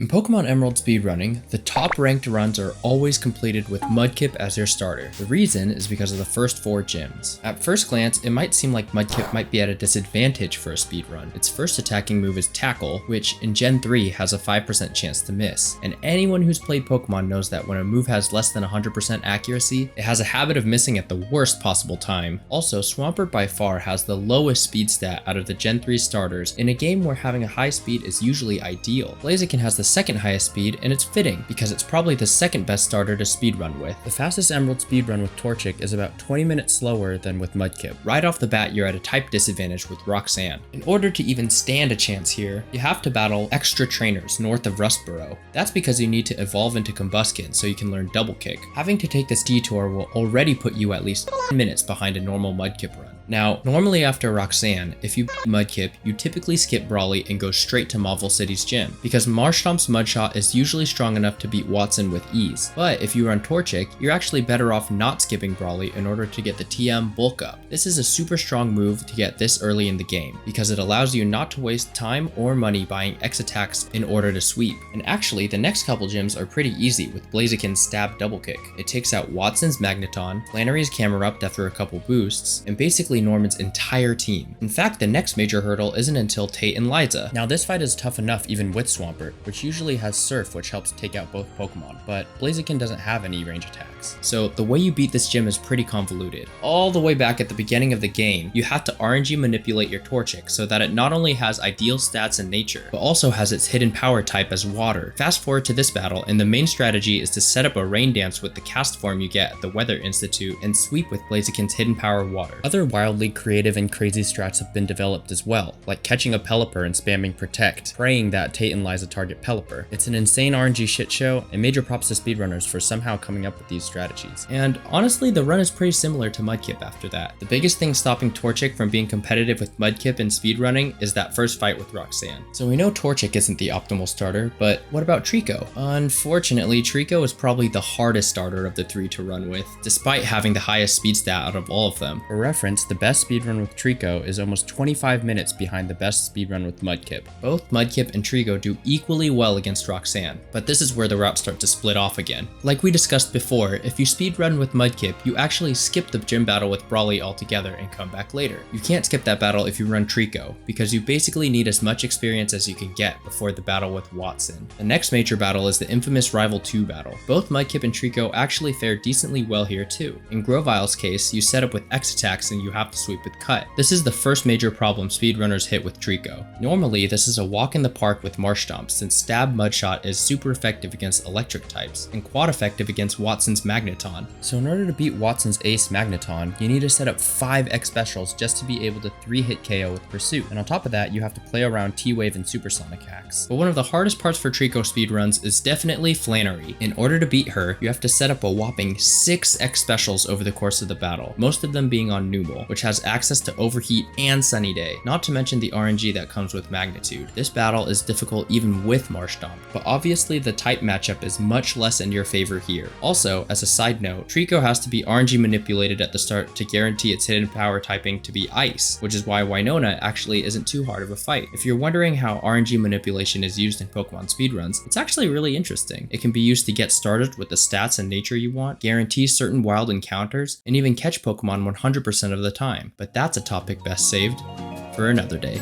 In Pokemon Emerald speedrunning, the top ranked runs are always completed with Mudkip as your starter. The reason is because of the first 4 gyms. At first glance, it might seem like Mudkip might be at a disadvantage for a speedrun. Its first attacking move is Tackle, which in Gen 3 has a 5% chance to miss. And anyone who's played Pokemon knows that when a move has less than 100% accuracy, it has a habit of missing at the worst possible time. Also, Swampert by far has the lowest speed stat out of the Gen 3 starters in a game where having a high speed is usually ideal. Blaziken has the second highest speed, and it's fitting because it's probably the second best starter to speedrun with. The fastest Emerald speedrun with Torchic is about 20 minutes slower than with Mudkip. Right off the bat, you're at a type disadvantage with Roxanne. In order to even stand a chance here, you have to battle extra trainers north of Rustboro. That's because you need to evolve into Combuskin so you can learn Double Kick. Having to take this detour will already put you at least 10 minutes behind a normal Mudkip run. Now, normally after Roxanne, if you beat Mudkip, you typically skip Brawly and go straight to Mauville City's gym, because Marshtomp's Mudshot is usually strong enough to beat Watson with ease. But if you run Torchic, you're actually better off not skipping Brawly in order to get the TM Bulk Up. This is a super strong move to get this early in the game, because it allows you not to waste time or money buying X attacks in order to sweep. And actually, the next couple gyms are pretty easy with Blaziken's Stab Double Kick. It takes out Watson's Magneton, Flannery's Camerupt after a couple boosts, and basically Norman's entire team. In fact, the next major hurdle isn't until Tate and Liza. Now this fight is tough enough even with Swampert, which usually has Surf, which helps take out both Pokemon, but Blaziken doesn't have any range attacks. So the way you beat this gym is pretty convoluted. All the way back at the beginning of the game, you have to RNG manipulate your Torchic so that it not only has ideal stats in nature, but also has its hidden power type as water. Fast forward to this battle, and the main strategy is to set up a rain dance with the cast form you get at the Weather Institute and sweep with Blaziken's hidden power water. Other wildly creative and crazy strats have been developed as well, like catching a Pelipper and spamming Protect, praying that Tate and Liza target Pelipper. It's an insane RNG shitshow, and major props to speedrunners for somehow coming up with these strategies. And honestly, the run is pretty similar to Mudkip after that. The biggest thing stopping Torchic from being competitive with Mudkip in speedrunning is that first fight with Roxanne. So we know Torchic isn't the optimal starter, but what about Treecko? Unfortunately, Treecko is probably the hardest starter of the 3 to run with, despite having the highest speed stat out of all of them. For reference, the best speedrun with Treecko is almost 25 minutes behind the best speedrun with Mudkip. Both Mudkip and Treecko do equally well against Roxanne, but this is where the routes start to split off again. Like we discussed before, if you speedrun with Mudkip, you actually skip the gym battle with Brawly altogether and come back later. You can't skip that battle if you run Treecko, because you basically need as much experience as you can get before the battle with Watson. The next major battle is the infamous Rival 2 battle. Both Mudkip and Treecko actually fare decently well here too. In Grovile's case, you set up with X attacks and you have to sweep with Cut. This is the first major problem speedrunners hit with Treecko. Normally, this is a walk in the park with Marshtomp, since Stab Mudshot is super effective against electric types, and quad effective against Watson's Magneton. So in order to beat Watson's Ace Magneton, you need to set up 5 X specials just to be able to 3-hit KO with Pursuit. And on top of that, you have to play around T-Wave and Supersonic hacks. But one of the hardest parts for Treecko speedruns is definitely Flannery. In order to beat her, you have to set up a whopping 6 X specials over the course of the battle, most of them being on Numel, which has access to Overheat and Sunny Day, not to mention the RNG that comes with Magnitude. This battle is difficult even with Marshtomp, but obviously the type matchup is much less in your favor here. Also, as a side note, Treecko has to be RNG manipulated at the start to guarantee its hidden power typing to be Ice, which is why Winona actually isn't too hard of a fight. If you're wondering how RNG manipulation is used in Pokemon speedruns, it's actually really interesting. It can be used to get started with the stats and nature you want, guarantee certain wild encounters, and even catch Pokemon 100% of the time. But that's a topic best saved for another day.